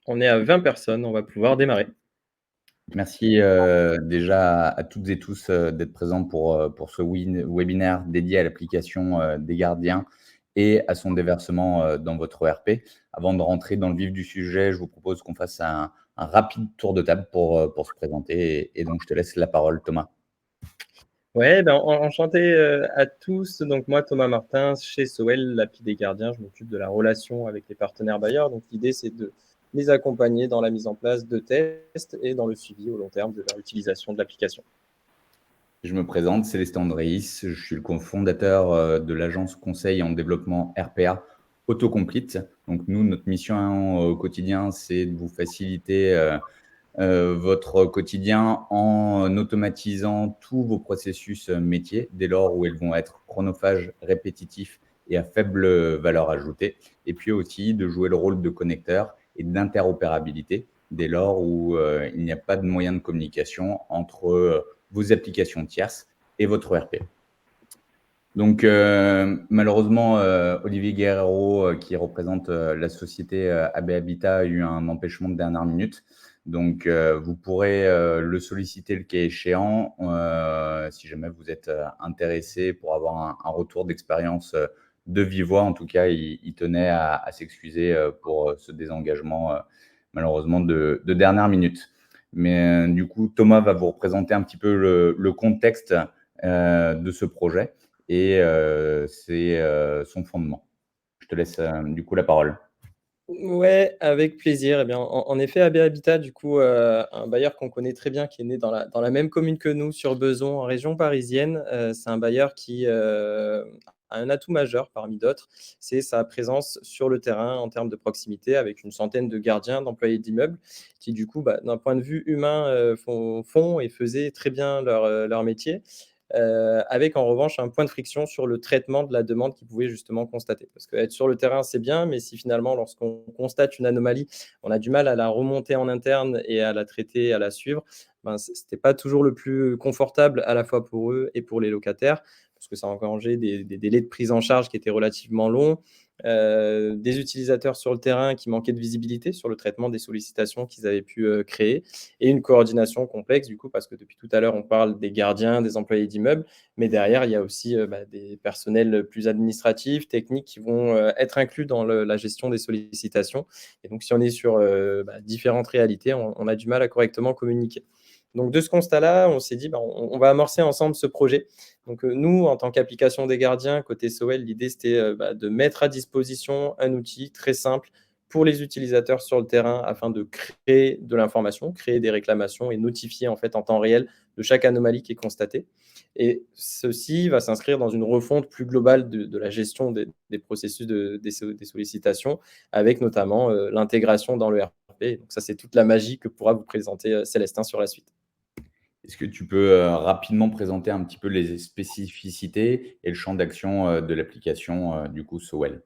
On est à 20 personnes, on va pouvoir démarrer. Merci, déjà à toutes et tous, d'être présents pour ce webinaire dédié à l'application, des gardiens et à son déversement, dans votre ERP. Avant de rentrer dans le vif du sujet, je vous propose qu'on fasse un rapide tour de table pour se présenter et donc je te laisse la parole, Thomas. Ouais, ben, enchanté, à tous. Donc moi, Thomas Martin, chez Sowell, l'appli des gardiens, je m'occupe de la relation avec les partenaires bailleurs. Donc l'idée, c'est de les accompagner dans la mise en place de tests et dans le suivi au long terme de leur utilisation de l'application. Je me présente, Célestin Andréis, je suis le cofondateur, de l'agence conseil en développement RPA Autocomplete. Donc nous, notre mission au quotidien, c'est de vous faciliter, votre quotidien en automatisant tous vos processus métiers, dès lors où ils vont être chronophages, répétitifs et à faible valeur ajoutée. Et puis aussi de jouer le rôle de connecteur et d'interopérabilité, dès lors où il n'y a pas de moyen de communication entre vos applications tierces et votre ERP. Donc, malheureusement, Olivier Guerrero, qui représente la société AB Habitat, a eu un empêchement de dernière minute. Donc, vous pourrez le solliciter le cas échéant si jamais vous êtes intéressé pour avoir un retour d'expérience de vive voix. En tout cas, il tenait à s'excuser pour ce désengagement, malheureusement, de dernière minute. Mais du coup, Thomas va vous représenter un petit peu le contexte de ce projet et c'est son fondement. Je te laisse du coup la parole. Ouais, avec plaisir. Eh bien, en effet, AB Habitat, du coup, un bailleur qu'on connaît très bien, qui est né dans la même commune que nous, sur Besançon, en région parisienne. C'est un bailleur qui a un atout majeur parmi d'autres, c'est sa présence sur le terrain en termes de proximité, avec une centaine de gardiens, d'employés d'immeubles, qui du coup, d'un point de vue humain, font et faisaient très bien leur métier. Avec en revanche un point de friction sur le traitement de la demande qu'ils pouvaient justement constater. Parce qu'être sur le terrain, c'est bien, mais si finalement, lorsqu'on constate une anomalie, on a du mal à la remonter en interne et à la traiter, à la suivre, ben, c'était pas toujours le plus confortable à la fois pour eux et pour les locataires, parce que ça engendrait des délais de prise en charge qui étaient relativement longs, des utilisateurs sur le terrain qui manquaient de visibilité sur le traitement des sollicitations qu'ils avaient pu créer, et une coordination complexe du coup, parce que depuis tout à l'heure, on parle des gardiens, des employés d'immeubles, mais derrière, il y a aussi des personnels plus administratifs, techniques qui vont être inclus dans la gestion des sollicitations. Et donc, si on est sur différentes réalités, on a du mal à correctement communiquer. Donc, de ce constat-là, on s'est dit, on va amorcer ensemble ce projet. Donc, nous, en tant qu'application des gardiens, côté Sowell, l'idée, c'était de mettre à disposition un outil très simple pour les utilisateurs sur le terrain afin de créer de l'information, créer des réclamations et notifier en fait en temps réel de chaque anomalie qui est constatée. Et ceci va s'inscrire dans une refonte plus globale de la gestion des processus des sollicitations, avec notamment l'intégration dans le RP. Donc ça, c'est toute la magie que pourra vous présenter Célestin sur la suite. Est-ce que tu peux rapidement présenter un petit peu les spécificités et le champ d'action de l'application du coup Sowell?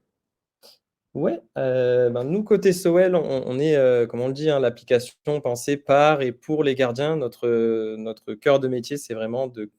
Ouais, nous côté Sowell, on est, comme on le dit, hein, l'application pensée par et pour les gardiens. Notre cœur de métier, c'est vraiment de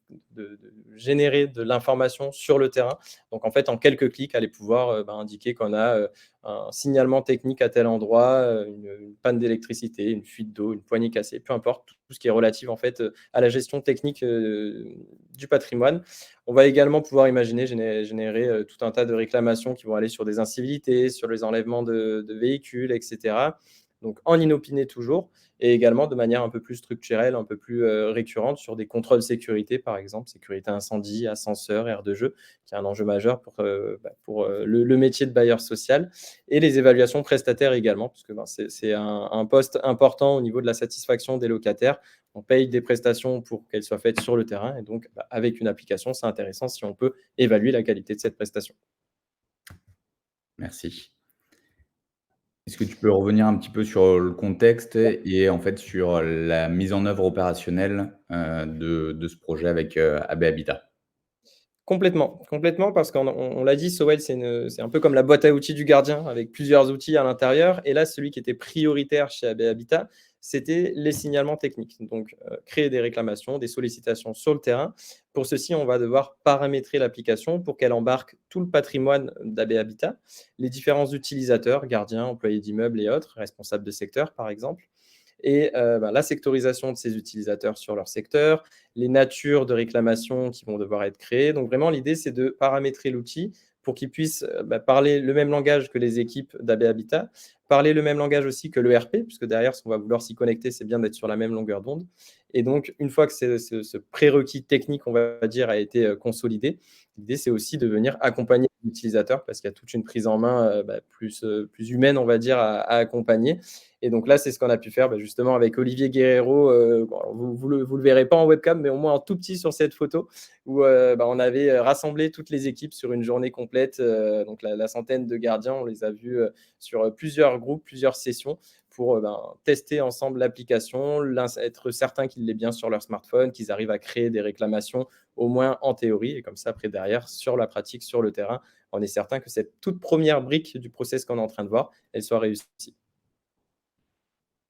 générer de l'information sur le terrain. Donc en fait, en quelques clics, aller pouvoir, indiquer qu'on a, un signalement technique à tel endroit, une panne d'électricité, une fuite d'eau, une poignée cassée, peu importe, tout ce qui est relatif en fait, à la gestion technique, du patrimoine. On va également pouvoir imaginer générer tout un tas de réclamations qui vont aller sur des incivilités, sur les enlèvements de véhicules, et cetera. Donc en inopiné toujours, et également de manière un peu plus structurelle, un peu plus récurrente sur des contrôles sécurité, par exemple, sécurité incendie, ascenseur, aire de jeu, qui est un enjeu majeur pour le métier de bailleur social, et les évaluations prestataires également, puisque c'est un poste important au niveau de la satisfaction des locataires. On paye des prestations pour qu'elles soient faites sur le terrain, et donc avec une application, c'est intéressant si on peut évaluer la qualité de cette prestation. Merci. Est-ce que tu peux revenir un petit peu sur le contexte et en fait sur la mise en œuvre opérationnelle de ce projet avec AB Habitat? Complètement, complètement parce qu'on l'a dit, Sowell, c'est un peu comme la boîte à outils du gardien avec plusieurs outils à l'intérieur et là, celui qui était prioritaire chez AB Habitat, c'était les signalements techniques. Donc, créer des réclamations, des sollicitations sur le terrain. Pour ceci, on va devoir paramétrer l'application pour qu'elle embarque tout le patrimoine d'AB Habitat, les différents utilisateurs, gardiens, employés d'immeubles et autres, responsables de secteur, par exemple et la sectorisation de ces utilisateurs sur leur secteur, les natures de réclamation qui vont devoir être créées. Donc vraiment, l'idée, c'est de paramétrer l'outil pour qu'il puisse parler le même langage que les équipes d'AB Habitat, parler le même langage aussi que l'ERP, puisque derrière, si on va vouloir s'y connecter, c'est bien d'être sur la même longueur d'onde. Et donc, une fois que ce prérequis technique, on va dire, a été consolidé, l'idée, c'est aussi de venir accompagner l'utilisateur parce qu'il y a toute une prise en main plus humaine, on va dire, à accompagner. Et donc là, c'est ce qu'on a pu faire justement avec Olivier Guerrero. Vous le verrez pas en webcam, mais au moins en tout petit sur cette photo, où on avait rassemblé toutes les équipes sur une journée complète. Donc la centaine de gardiens, on les a vus sur plusieurs groupes, plusieurs sessions pour tester ensemble l'application, être certain qu'il l'est bien sur leur smartphone, qu'ils arrivent à créer des réclamations, au moins en théorie. Et comme ça, après, derrière, sur la pratique, sur le terrain, on est certain que cette toute première brique du process qu'on est en train de voir, elle soit réussie.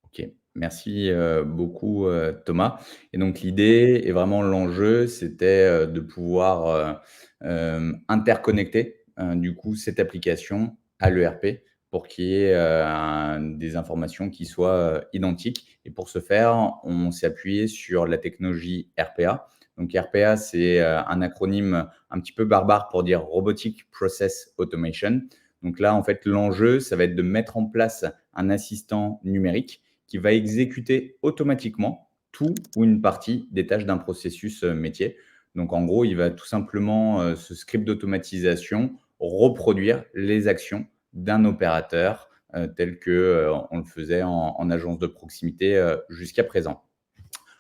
OK. Merci, beaucoup, Thomas et donc l'idée et vraiment l'enjeu, c'était, de pouvoir, interconnecter, du coup, cette application à l'ERP pour qu'il y ait, des informations qui soient, identiques et pour ce faire, on s'est appuyé sur la technologie RPA. Donc RPA, c'est, un acronyme un petit peu barbare pour dire Robotic Process Automation. Donc là, en fait, l'enjeu, ça va être de mettre en place un assistant numérique qui va exécuter automatiquement tout ou une partie des tâches d'un processus métier. Donc, en gros, il va tout simplement, ce script d'automatisation, reproduire les actions d'un opérateur tel que on le faisait en agence de proximité jusqu'à présent.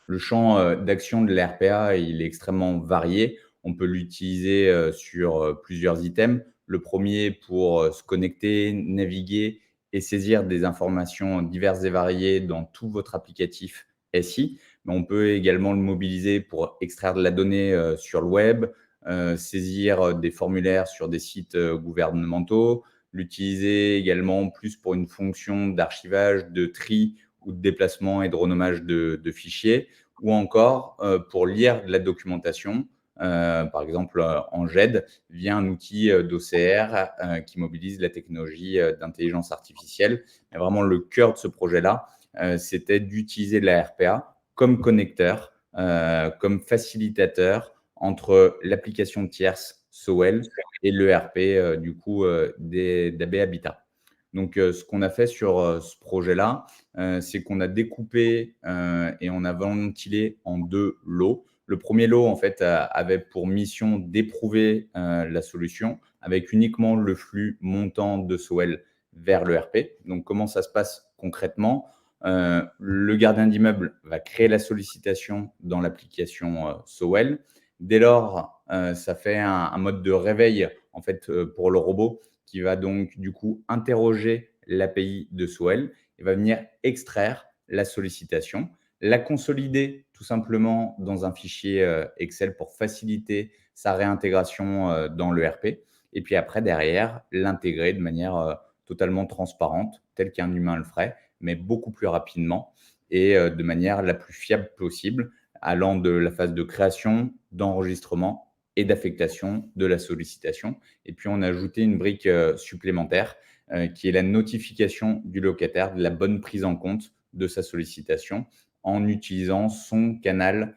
Le champ d'action de l'RPA, il est extrêmement varié. On peut l'utiliser sur plusieurs items. Le premier pour se connecter, naviguer et saisir des informations diverses et variées dans tout votre applicatif SI. Mais on peut également le mobiliser pour extraire de la donnée sur le web, saisir des formulaires sur des sites gouvernementaux, l'utiliser également plus pour une fonction d'archivage, de tri ou de déplacement et de renommage de fichiers, ou encore pour lire de la documentation, par exemple en GED, via un outil d'OCR qui mobilise la technologie d'intelligence artificielle. Et vraiment, le cœur de ce projet-là, c'était d'utiliser la RPA comme connecteur, comme facilitateur entre l'application tierce Sowell et l'ERP du coup d'AB Habitat. Donc, ce qu'on a fait sur ce projet-là, c'est qu'on a découpé et on a ventilé en 2 lots. Le premier lot, en fait, avait pour mission d'éprouver la solution avec uniquement le flux montant de Sowell vers l'ERP. Donc, comment ça se passe concrètement? Le gardien d'immeuble va créer la sollicitation dans l'application Sowell. Dès lors, ça fait un mode de réveil en fait pour le robot qui va donc du coup interroger l'API de Sowell et va venir extraire la sollicitation, la consolider tout simplement dans un fichier Excel pour faciliter sa réintégration dans l'ERP et puis après derrière l'intégrer de manière totalement transparente tel qu'un humain le ferait mais beaucoup plus rapidement et de manière la plus fiable possible allant de la phase de création, d'enregistrement et d'affectation de la sollicitation. Et puis, on a ajouté une brique supplémentaire qui est la notification du locataire de la bonne prise en compte de sa sollicitation en utilisant son canal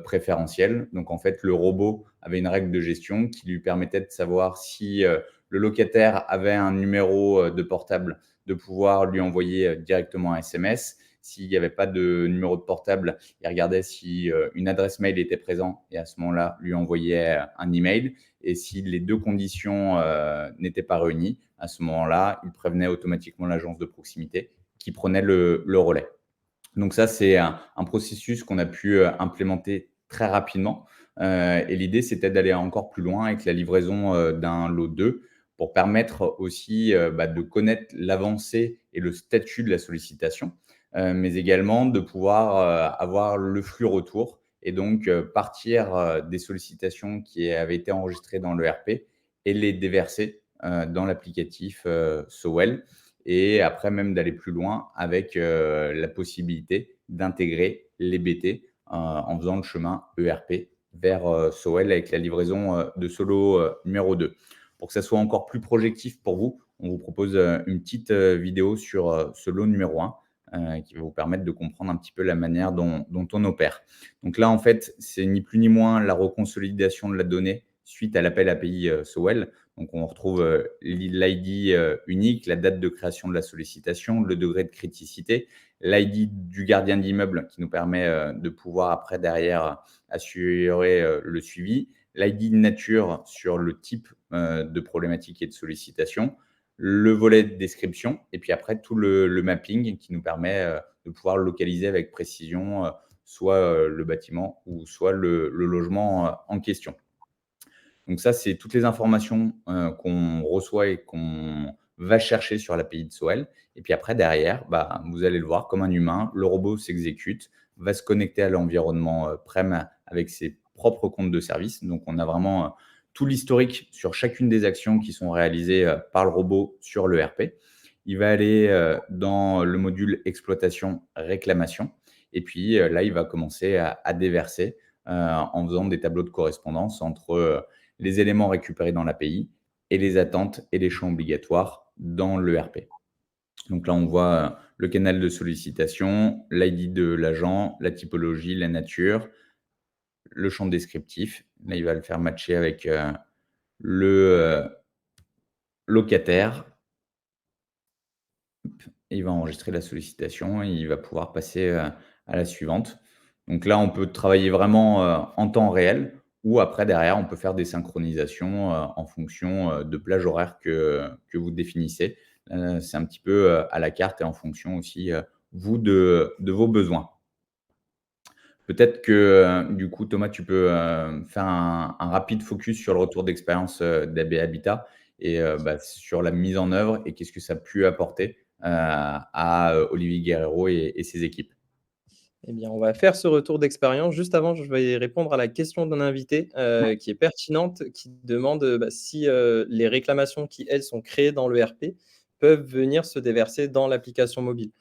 préférentiel. Donc, en fait, le robot avait une règle de gestion qui lui permettait de savoir si le locataire avait un numéro de portable, de pouvoir lui envoyer directement un SMS. S'il n'y avait pas de numéro de portable, il regardait si une adresse mail était présente et à ce moment-là, lui envoyait un email. Et si les deux conditions n'étaient pas réunies, à ce moment-là, il prévenait automatiquement l'agence de proximité qui prenait le relais. Donc ça, c'est un processus qu'on a pu implémenter très rapidement. Et l'idée, c'était d'aller encore plus loin avec la livraison d'un lot 2 pour permettre aussi de connaître l'avancée et le statut de la sollicitation, mais également de pouvoir avoir le flux retour et donc partir des sollicitations qui avaient été enregistrées dans le RP et les déverser dans l'applicatif Sowell, et après même d'aller plus loin avec la possibilité d'intégrer les BT en faisant le chemin ERP vers Sowell avec la livraison de Solo numéro 2. Pour que ça soit encore plus projectif pour vous, on vous propose une petite vidéo sur Solo numéro 1 qui va vous permettre de comprendre un petit peu la manière dont on opère. Donc là, en fait, c'est ni plus ni moins la reconsolidation de la donnée suite à l'appel API Sowell. Donc on retrouve l'ID unique, la date de création de la sollicitation, le degré de criticité, l'ID du gardien d'immeuble qui nous permet de pouvoir après derrière assurer le suivi, l'ID de nature sur le type de problématique et de sollicitation, le volet de description, et puis après tout le mapping qui nous permet de pouvoir localiser avec précision soit le bâtiment ou soit le logement en question. Donc ça, c'est toutes les informations qu'on reçoit et qu'on va chercher sur l'API de Sowell. Et puis après, derrière, vous allez le voir, comme un humain, le robot s'exécute, va se connecter à l'environnement Prem avec ses propres comptes de service. Donc on a vraiment tout l'historique sur chacune des actions qui sont réalisées par le robot sur le RP. Il va aller dans le module exploitation réclamation. Et puis là, il va commencer à déverser en faisant des tableaux de correspondance entre les éléments récupérés dans l'API et les attentes et les champs obligatoires dans l'ERP. Donc là, on voit le canal de sollicitation, l'ID de l'agent, la typologie, la nature, le champ descriptif. Là, il va le faire matcher avec le locataire. Et il va enregistrer la sollicitation et il va pouvoir passer à la suivante. Donc là, on peut travailler vraiment en temps réel, ou après, derrière, on peut faire des synchronisations en fonction de plages horaires que vous définissez. C'est un petit peu à la carte et en fonction aussi, vous, de vos besoins. Peut-être que, du coup, Thomas, tu peux faire un rapide focus sur le retour d'expérience d'AB Habitat et sur la mise en œuvre et qu'est-ce que ça a pu apporter à Olivier Guerrero et ses équipes. Eh bien, on va faire ce retour d'expérience. Juste avant, je vais répondre à la question d'un invité qui est pertinente, qui demande si les réclamations qui, elles, sont créées dans le RP peuvent venir se déverser dans l'application mobile.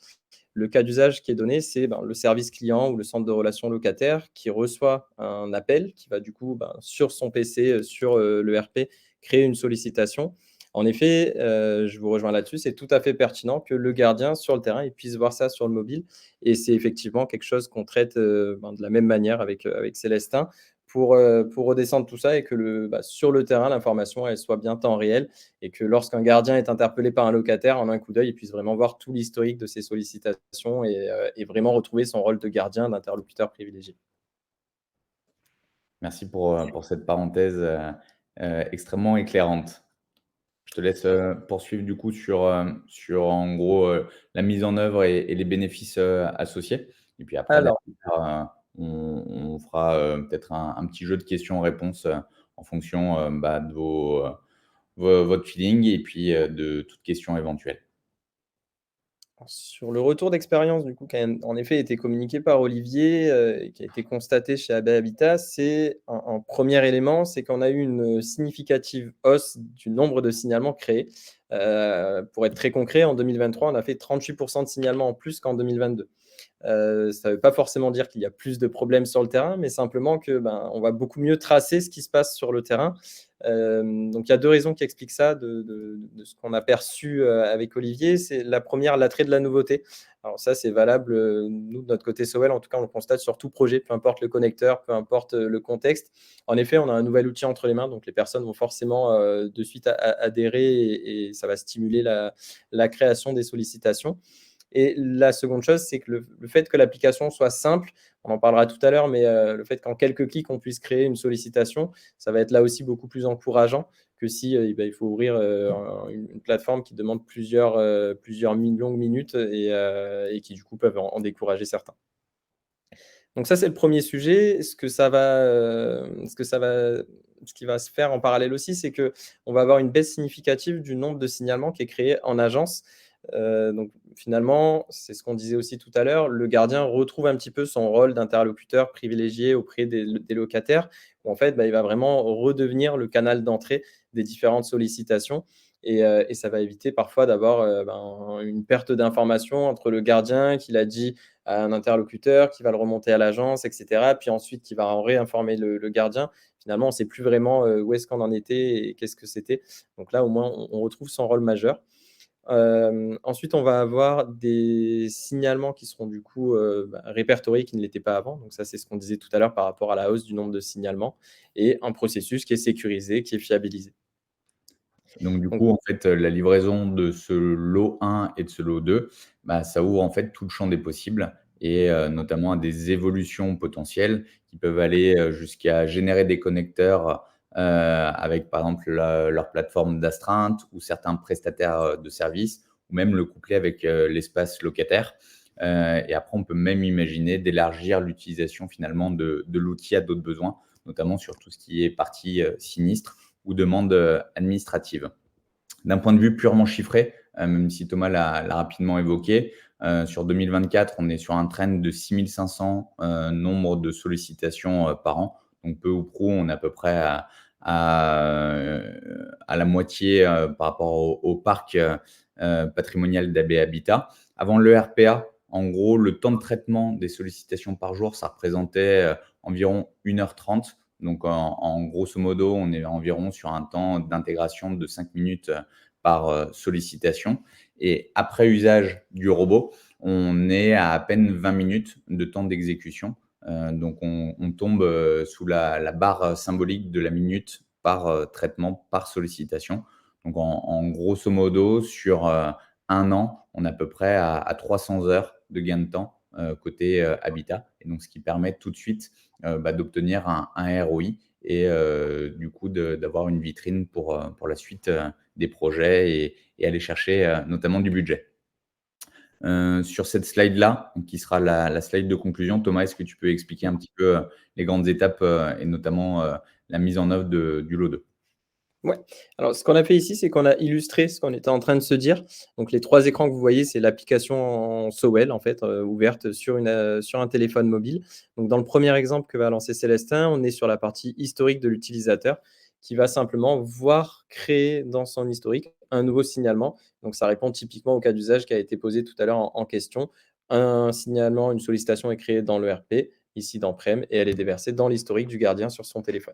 Le cas d'usage qui est donné, c'est le service client ou le centre de relations locataire qui reçoit un appel, qui va du coup, sur son PC, sur le RP, créer une sollicitation. En effet, je vous rejoins là-dessus, c'est tout à fait pertinent que le gardien sur le terrain il puisse voir ça sur le mobile, et c'est effectivement quelque chose qu'on traite de la même manière avec Célestin pour redescendre tout ça et que sur le terrain, l'information elle soit bien temps réel et que lorsqu'un gardien est interpellé par un locataire, en un coup d'œil, il puisse vraiment voir tout l'historique de ses sollicitations et vraiment retrouver son rôle de gardien, d'interlocuteur privilégié. Merci pour cette parenthèse extrêmement éclairante. Je te laisse poursuivre du coup sur en gros la mise en œuvre et les bénéfices associés. Et puis après, Alors, derrière, on fera peut-être un petit jeu de questions-réponses en fonction de votre feeling et puis de toute question éventuelle. sur le retour d'expérience du coup qui a en effet été communiqué par Olivier, et qui a été constaté chez AB Habitat, c'est un 1er élément, c'est qu'on a eu une significative hausse du nombre de signalements créés. Pour être très concret, en 2023, on a fait 38 de signalements en plus qu'en 2022. Ça ne veut pas forcément dire qu'il y a plus de problèmes sur le terrain, mais simplement que on va beaucoup mieux tracer ce qui se passe sur le terrain. Donc il y a 2 raisons qui expliquent ça de ce qu'on a perçu avec Olivier. C'est la première, l'attrait de la nouveauté. Alors ça, c'est valable, nous, de notre côté Sowell, en tout cas, on le constate sur tout projet, peu importe le connecteur, peu importe le contexte. En effet, on a un nouvel outil entre les mains, donc les personnes vont forcément de suite adhérer et ça va stimuler la création des sollicitations. Et la seconde chose, c'est que le fait que l'application soit simple, on en parlera tout à l'heure, mais le fait qu'en quelques clics, on puisse créer une sollicitation, ça va être là aussi beaucoup plus encourageant que si il faut ouvrir une plateforme qui demande plusieurs longues minutes et qui du coup peuvent en décourager certains. Donc ça, c'est le premier sujet. Ce qui va se faire en parallèle aussi, c'est qu'on va avoir une baisse significative du nombre de signalements qui est créé en agence. Donc finalement, c'est ce qu'on disait aussi tout à l'heure, le gardien retrouve un petit peu son rôle d'interlocuteur privilégié auprès des locataires, où en fait, il va vraiment redevenir le canal d'entrée des différentes sollicitations et ça va éviter parfois d'avoir, une perte d'information entre le gardien qui l'a dit à un interlocuteur, qui va le remonter à l'agence et cetera, puis ensuite qui va en réinformer le gardien. Finalement, on ne sait plus vraiment, où est-ce qu'on en était et qu'est-ce que c'était. Donc là, au moins, on retrouve son rôle majeur. Ensuite, on va avoir des signalements qui seront du coup, répertoriés qui ne l'étaient pas avant. Donc ça, c'est ce qu'on disait tout à l'heure par rapport à la hausse du nombre de signalements et un processus qui est sécurisé, qui est fiabilisé. Donc du Donc coup, en fait, la livraison de ce lot 1 et de ce lot 2, ça ouvre en fait tout le champ des possibles et notamment à des évolutions potentielles qui peuvent aller, jusqu'à générer des connecteurs, avec par exemple leur plateforme d'astreinte ou certains prestataires, de services ou même le coupler avec, l'espace locataire. Et après on peut même imaginer d'élargir l'utilisation finalement de l'outil à d'autres besoins, notamment sur tout ce qui est partie, sinistre ou demande, administrative. D'un point de vue purement chiffré, même si Thomas l'a rapidement évoqué, sur 2024, on est sur un trend de 6 500 nombre de sollicitations par an. Donc peu ou prou, on est à peu près à la moitié par rapport au parc patrimonial d'AB Habitat. Avant le RPA, en gros, le temps de traitement des sollicitations par jour, ça représentait environ 1h30. Donc, en grosso modo, on est environ sur un temps d'intégration de 5 minutes par sollicitation. Et après usage du robot, on est à peine 20 minutes de temps d'exécution. Donc, on tombe sous la barre symbolique de la minute par traitement, par sollicitation. Donc, en grosso modo, sur un an, on est à peu près à 300 heures de gain de temps côté habitat. Et donc, ce qui permet tout de suite d'obtenir un ROI et du coup d'avoir une vitrine pour la suite des projets et aller chercher notamment du budget. Sur cette slide-là, qui sera la slide de conclusion, Thomas, est-ce que tu peux expliquer un petit peu les grandes étapes et notamment la mise en œuvre du lot 2? Ouais. Alors, ce qu'on a fait ici, c'est qu'on a illustré ce qu'on était en train de se dire. Donc, les 3 écrans que vous voyez, c'est l'application en Sowell, en fait, ouverte sur un téléphone mobile. Donc, dans le premier exemple que va lancer Célestin, on est sur la partie historique de l'utilisateur qui va simplement voir créer dans son historique un nouveau signalement. Donc, ça répond typiquement au cas d'usage qui a été posé tout à l'heure en question. Un signalement, une sollicitation est créée dans le RP, ici dans Prem, et elle est déversée dans l'historique du gardien sur son téléphone.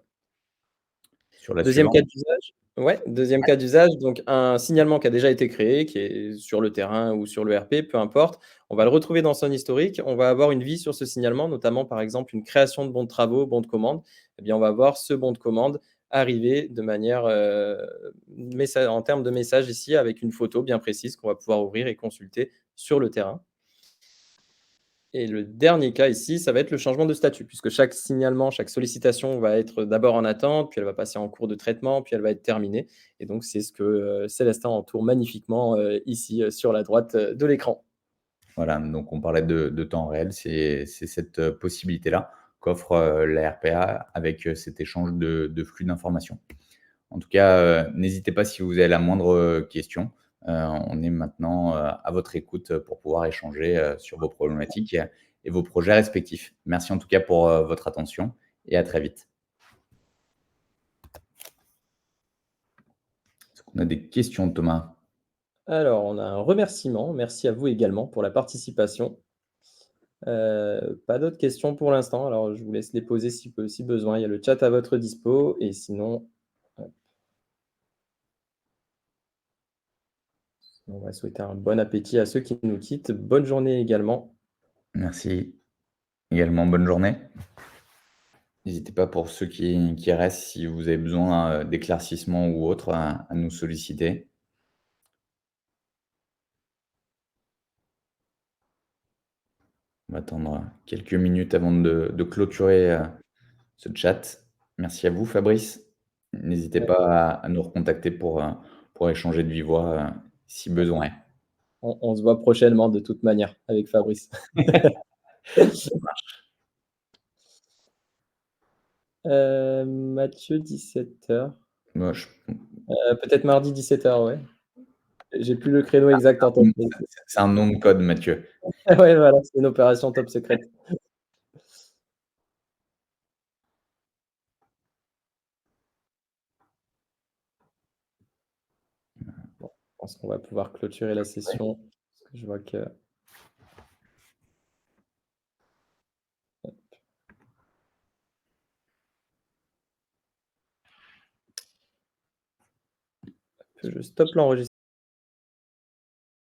Sur la Deuxième cas suivante? d'usage, ouais, 2e cas d'usage, donc un signalement qui a déjà été créé, qui est sur le terrain ou sur le RP, peu importe. On va le retrouver dans son historique. On va avoir une vie sur ce signalement, notamment, par exemple, une création de bon de travaux, bon de commande. Eh bien, on va voir ce bon de commande arriver de manière, en termes de message ici, avec une photo bien précise qu'on va pouvoir ouvrir et consulter sur le terrain. Et le dernier cas ici, ça va être le changement de statut, puisque chaque signalement, chaque sollicitation va être d'abord en attente, puis elle va passer en cours de traitement, puis elle va être terminée. Et donc, c'est ce que Célestin entoure magnifiquement ici sur la droite de l'écran. Voilà, donc on parlait de temps réel, c'est cette possibilité-là qu'offre la RPA avec cet échange de flux d'informations. En tout cas, n'hésitez pas si vous avez la moindre question. On est maintenant à votre écoute pour pouvoir échanger sur vos problématiques et vos projets respectifs. Merci en tout cas pour votre attention et à très vite. Est-ce qu'on a des questions, Thomas? Alors, on a un remerciement. Merci à vous également pour la participation. Pas d'autres questions pour l'instant. Alors, je vous laisse les poser si besoin. Il y a le chat à votre dispo. Et sinon, on va souhaiter un bon appétit à ceux qui nous quittent. Bonne journée également. Merci également. Bonne journée. N'hésitez pas pour ceux qui restent, si vous avez besoin d'éclaircissements ou autres, à nous solliciter. On va attendre quelques minutes avant de clôturer ce chat. Merci à vous, Fabrice. N'hésitez pas à nous recontacter pour échanger de vive voix si besoin est. On se voit prochainement de toute manière avec Fabrice. Mathieu, 17h. Moi, Peut-être mardi 17h, ouais. J'ai plus le créneau exact en tête, mais C'est un nom de code, Mathieu. ouais, voilà, c'est une opération top secrète. Bon, je pense qu'on va pouvoir clôturer la Ouais. session, parce que je vois que je stoppe l'enregistrement.